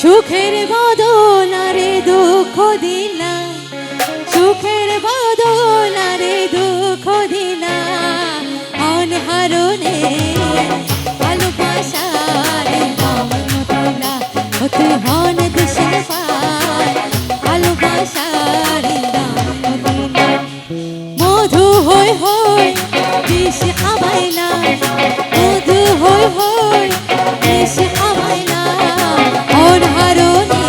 সুখের বদলারে দুঃখ দিলা, সুখের বদলারে দুঃখ দিলা, অনহারণে ভালোবাসার দাম দিলা, ও তুই হন দুশন পায় ভালোবাসার দাম দিলা। মধু হই হই বিষ খাবাইলা, মধু হই হই বিষ খাবাইলা, অনহারণে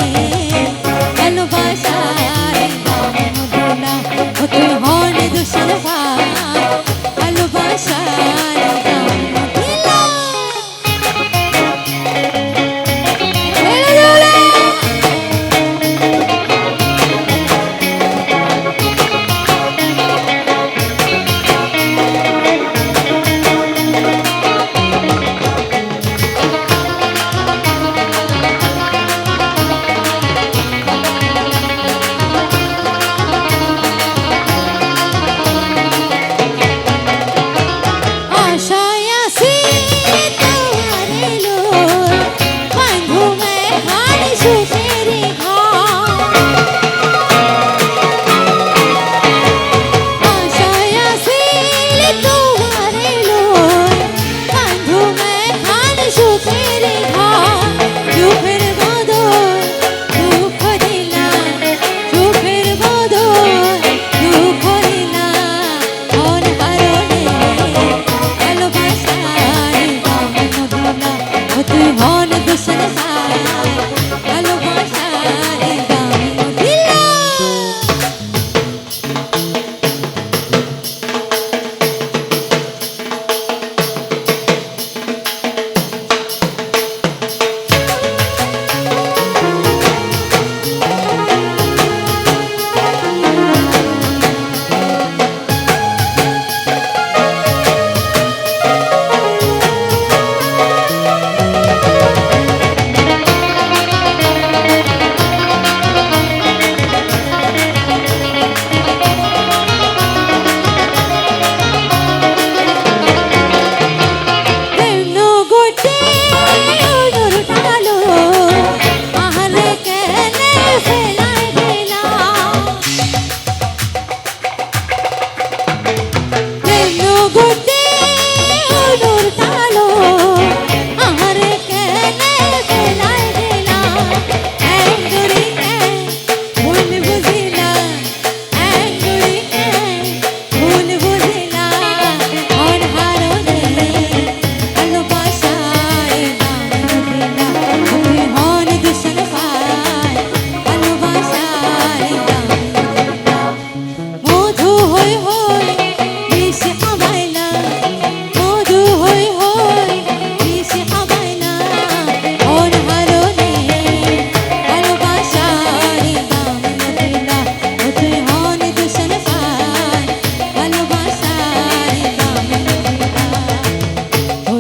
ভালোবাসার দাম দিলা, ও তুই হন দুশন পায় ভালোবাসার দাম দিলা। Good